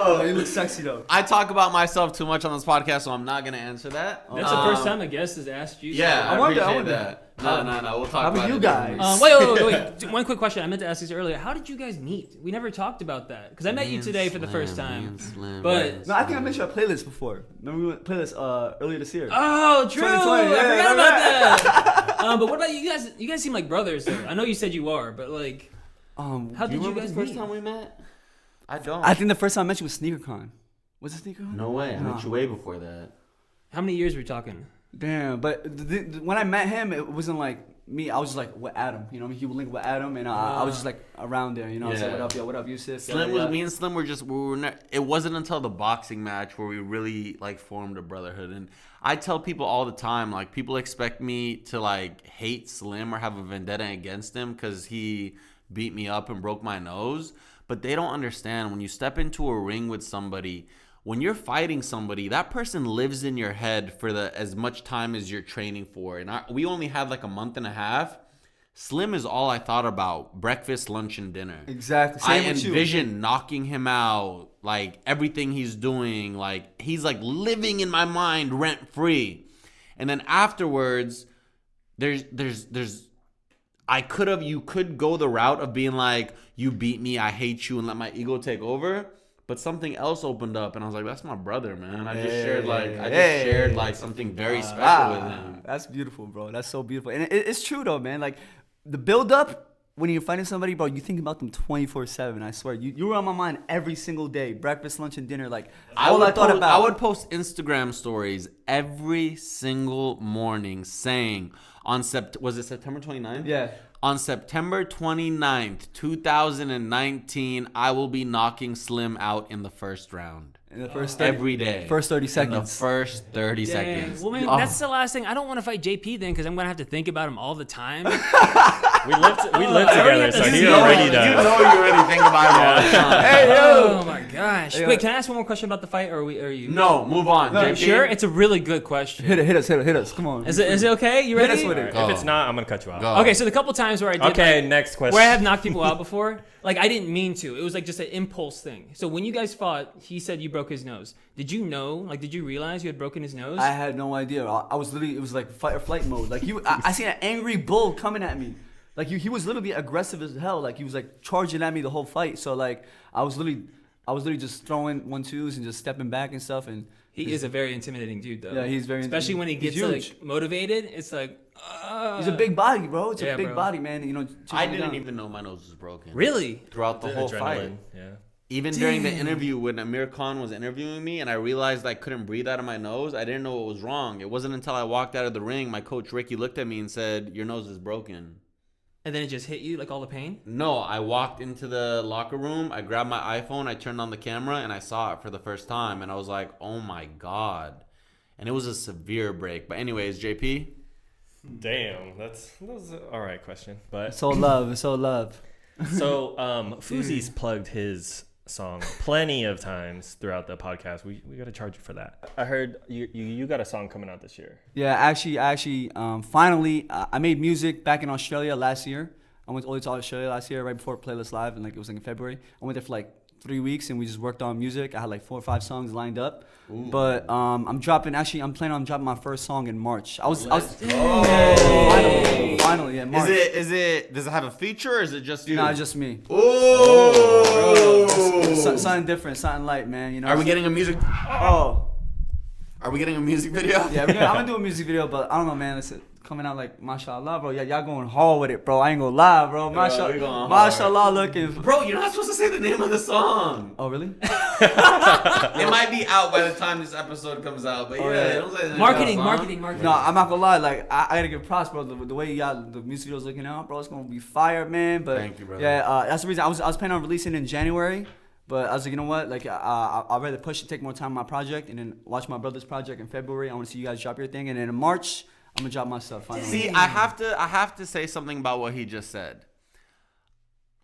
Oh, you look sexy though. I talk about myself too much on this podcast, so I'm not going to answer that. That's the first time a guest has asked you. Yeah, I wonder- appreciate wonder. that. No. We'll talk How about about you it. guys? Wait. One quick question. I meant to ask this earlier. How did you guys meet? We never talked about that. Because I met you today for the first time. But No, I think I mentioned a playlist before. Remember we went playlist earlier this year. oh, true. 2020, yeah, I forgot remember about that. But what about you guys? You guys seem like brothers, though. I know you said you are, but like, how Do did you you remember guys the first meet? time we met? I don't. I think the first time I met you was SneakerCon. Was it SneakerCon? No way. I No. met you way before that. How many years were we talking? Damn, but when I met him, it wasn't like me. I was just like with Adam, you know. He would link with Adam, and I was just like around there, you know. I was like, Yeah. what up, yo? What up, Yusuf? Slim Yeah. was me and Slim were just it wasn't until the boxing match where we really like formed a brotherhood. And I tell people all the time, like people expect me to like hate Slim or have a vendetta against him because he beat me up and broke my nose, but they don't understand when you step into a ring with somebody. When you're fighting somebody, that person lives in your head for as much time as you're training for. And we only had like a month and a half. Slim is all I thought about. Breakfast, lunch, and dinner. Exactly. I Same with you. envision knocking him out, like everything he's doing, like he's like living in my mind rent free. And then afterwards, you could go the route of being like, you beat me, I hate you, and let my ego take over. But something else opened up, and I was like, that's my brother, man. I just shared like something very special with him. That's beautiful, bro. That's so beautiful. And it's true though, man. Like the build up when you're fighting somebody, bro, you think about them 24/7. I swear, you were on my mind every single day, breakfast, lunch, and dinner. Like I would post Instagram stories every single morning saying was it September 29th? Yeah. On September 29th, 2019, I will be knocking Slim out in the first round. In the first every day. First 30 seconds. In the first 30 Dang. seconds. Well, man, that's the last thing. I don't want to fight JP then because I'm going to have to think about him all the time. We live together, so he already does. You know you already think about him all the time. Hey, yo. Oh, my gosh. Hey, Wait, can I ask one more question about the fight? Or are you? No, move on. No, JP. Sure? It's a really good question. Hit us. Come on. Is it okay? You ready? Hit us with it. If it's not, I'm gonna cut you off. Go. Okay, so the couple times where I did Okay, next question. where I have knocked people out before, like I didn't mean to. It was like just an impulse thing. So when you guys fought, he said you broke his nose. Did you know? Like, did you realize you had broken his nose? I had no idea. I was literally, it was like fight or flight mode. Like I seen an angry bull coming at me. Like he was literally aggressive as hell. Like he was like charging at me the whole fight. So like I was literally just throwing 1-2s and just stepping back and stuff. And he is a very intimidating dude, though. Yeah, he's very. Especially when he gets like motivated. It's like. He's a big body, bro. It's a big bro. body, man. You know. I didn't even know my nose was broken. Really? Throughout the whole fight. Adrenaline, yeah. Even during the interview when Amir Khan was interviewing me and I realized I couldn't breathe out of my nose, I didn't know what was wrong. It wasn't until I walked out of the ring, my coach Ricky looked at me and said, "Your nose is broken." And then it just hit you, like all the pain? No, I walked into the locker room, I grabbed my iPhone, I turned on the camera, and I saw it for the first time. And I was like, oh my God. And it was a severe break. But anyways, JP? Damn, that was an all right question. But It's all love. It's all love. So Fuzi's plugged his song plenty of times throughout the podcast. We got to charge you for that. I heard you got a song coming out this year. Yeah, actually, finally, I made music back in Australia last year. I went all to Australia last year, right before Playlist Live, and like it was like in February. I went there for like 3 weeks, and we just worked on music. I had like 4 or 5 songs lined up. Ooh. But I'm planning on dropping my first song in March. Finally, yeah, March. Does it have a feature or is it just you? No, it's just me. Oh, something different, something light, man. You know. Are we getting a music? Oh. Are we getting a music video? Yeah, I'm gonna do a music video, but I don't know, man. It's coming out like mashallah, bro. Yeah, y'all going hard with it, bro. I ain't gonna lie, bro. Mashallah looking. Bro, you're not supposed to say the name of the song. Oh, really? It might be out by the time this episode comes out, but don't say the name marketing. No, I'm not gonna lie. Like I gotta give props, bro. The way the music video's looking out, bro, it's gonna be fire, man. But thank you, brother. Yeah, that's the reason I was planning on releasing in January. But I was like, you know what? Like, I'd rather push it, take more time on my project, and then watch my brother's project in February. I want to see you guys drop your thing, and then in March, I'm gonna drop my stuff. Finally. See, I have to say something about what he just said.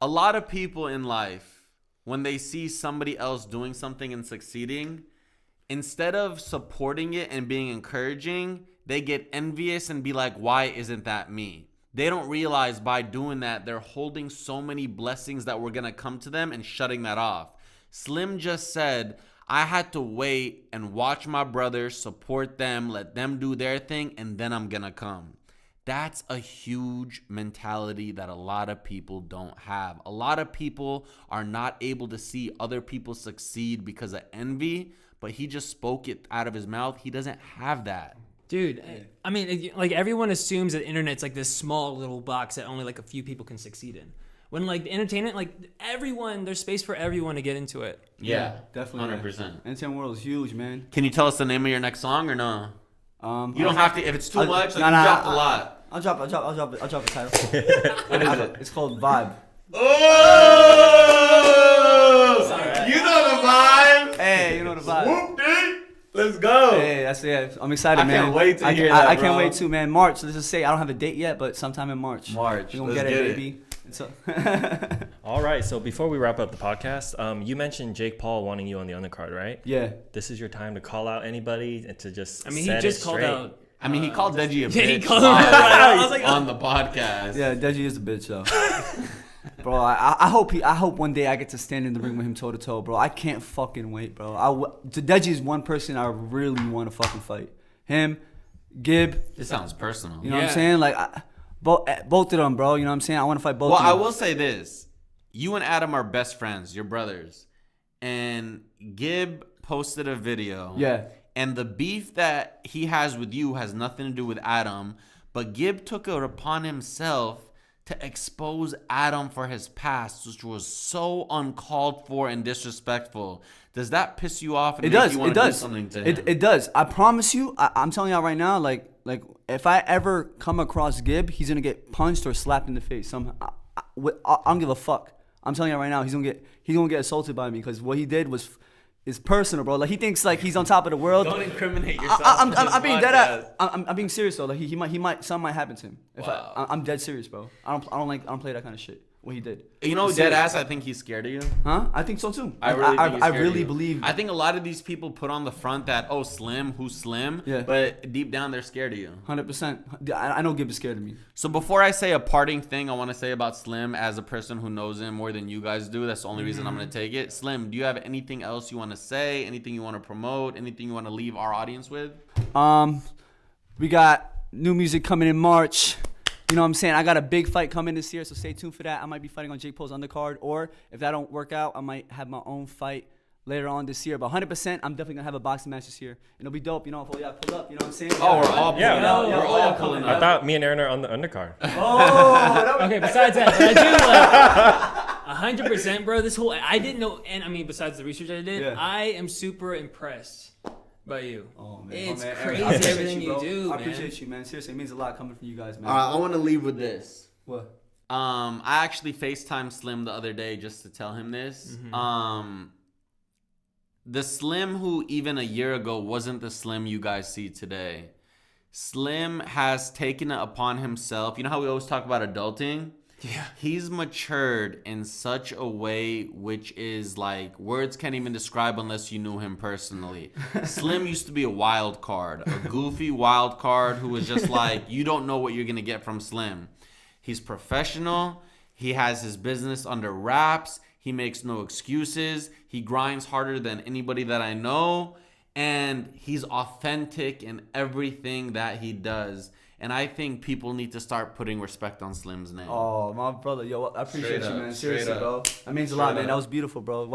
A lot of people in life, when they see somebody else doing something and succeeding, instead of supporting it and being encouraging, they get envious and be like, "Why isn't that me?" They don't realize by doing that, they're holding so many blessings that were going to come to them and shutting that off. Slim just said, I had to wait and watch my brothers, support them, let them do their thing, and then I'm going to come. That's a huge mentality that a lot of people don't have. A lot of people are not able to see other people succeed because of envy, but he just spoke it out of his mouth. He doesn't have that. Dude, I mean, like everyone assumes that the internet's like this small little box that only like a few people can succeed in. When like the entertainment, like everyone, there's space for everyone to get into it. Yeah, definitely. 100%. Entertainment world is huge, man. Can you tell us the name of your next song or no? You don't have to. If it's too much, like you dropped a lot. I'll drop a title. What is it? It's called Vibe. Oh! Sorry. You know the vibe. Hey, you know the vibe. Whoop, dude. Let's go. Hey, that's it. I'm excited, man. I can't wait to hear that, I can't bro. wait to, man. March. Let's just say I don't have a date yet, but sometime in March. We're gonna get it, baby. All right. So before we wrap up the podcast, you mentioned Jake Paul wanting you on the undercard, right? Yeah. This is your time to call out anybody and to just. I mean, he just called out I mean, he called Deji a bitch Yeah, he called him I was like, on the podcast. Yeah, Deji is a bitch, though. Bro, I hope one day I get to stand in the ring with him toe to toe, bro. I can't fucking wait, bro. Deji is one person I really want to fucking fight. Him, Gib. This sounds personal. You know what I'm saying? Like, both of them, bro. You know what I'm saying? I want to fight both of them. Well, I will say this. You and Adam are best friends. You're brothers. And Gib posted a video. Yeah. And the beef that he has with you has nothing to do with Adam. But Gib took it upon himself to expose Adam for his past, which was so uncalled for and disrespectful. Does that piss you off? And It make does. You want It to do does. something to him? It does. I promise you. I'm telling y'all right now. Like if I ever come across Gib, he's gonna get punched or slapped in the face somehow. I don't give a fuck. I'm telling you right now, he's gonna get assaulted by me because what he did is personal, bro. Like he thinks like he's on top of the world. Don't incriminate yourself. I'm being dead. I'm being serious though. Like he might something might happen to him. If Wow. I'm dead serious, bro. I don't play that kind of shit. What he did. You know, dead ass. I think he's scared of you. Huh? I think so too. I really, think he's I scared of really you. believe. I think a lot of these people put on the front that Slim, who's Slim, Yeah. but deep down they're scared of you. 100%. I know Gib is scared of me. So before I say a parting thing, I want to say about Slim as a person who knows him more than you guys do. That's the only reason I'm going to take it. Slim, do you have anything else you want to say? Anything you want to promote? Anything you want to leave our audience with? We got new music coming in March. You know what I'm saying? I got a big fight coming this year, so stay tuned for that. I might be fighting on Jake Paul's undercard, or if that don't work out, I might have my own fight later on this year. But 100%, I'm definitely gonna have a boxing match this year. And it'll be dope, you know, if all y'all pull up, you know what I'm saying? Oh, we're all pulling Yeah. up. We're all pulling I up. thought me and Aaron are on the undercard. Okay, besides that, but I do like 100%, bro. This whole I didn't know, and I mean, besides the research I did, Yeah. I am super impressed by you. Oh, man. It's Aaron, crazy I appreciate everything you bro. do, I man. appreciate you, man. Seriously, it means a lot coming from you guys, man. All right, I want to leave with this. What? I actually FaceTimed Slim the other day just to tell him this. The Slim who even a year ago wasn't the Slim you guys see today. Slim has taken it upon himself. You know how we always talk about adulting? Yeah. He's matured in such a way which is like words can't even describe unless you knew him personally. Slim used to be a wild card, a goofy wild card who was just like, you don't know what you're going to get from Slim. He's professional. He has his business under wraps. He makes no excuses. He grinds harder than anybody that I know. And he's authentic in everything that he does. And I think people need to start putting respect on Slim's name. Oh, my brother. Yo, I appreciate Straight you, up, man. straight Seriously, up. bro. That means a Straight lot, man. up. That was beautiful, bro.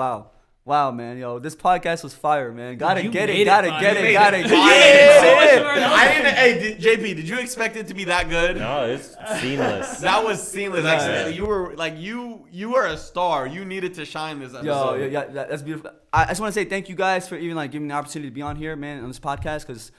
Wow, man. Yo, this podcast was fire, man. Gotta You get made it. it Gotta fire. get You it. made Gotta it get fire. it. I didn't. Hey, JP, did you expect it to be that good? No, it's seamless. That was seamless. Yeah. Actually, you were like you were a star. You needed to shine this episode. Yo, yeah, that's beautiful. I just want to say thank you guys for even like giving me the opportunity to be on here, man, on this podcast, because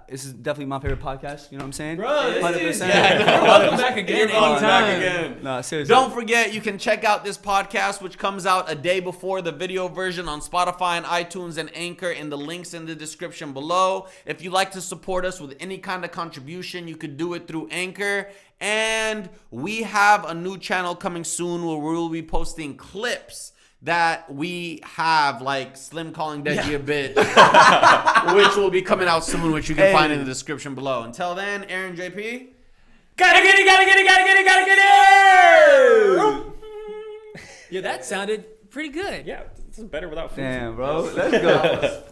this is definitely my favorite podcast. You know what I'm saying? Bro, this is 100%. You're welcome back again You're welcome anytime. back again. No, seriously. Don't forget, you can check out this podcast, which comes out a day before the video version on Spotify and iTunes and Anchor, in the links in the description below. If you'd like to support us with any kind of contribution, you could do it through Anchor. And we have a new channel coming soon where we will be posting clips that we have, like Slim calling Deji a bitch, which will be coming out soon, which you can find in the description below. Until then, Aaron, JP. Gotta get it! Yeah, that sounded pretty good. Yeah, this is better without food. Damn, bro. Let's go.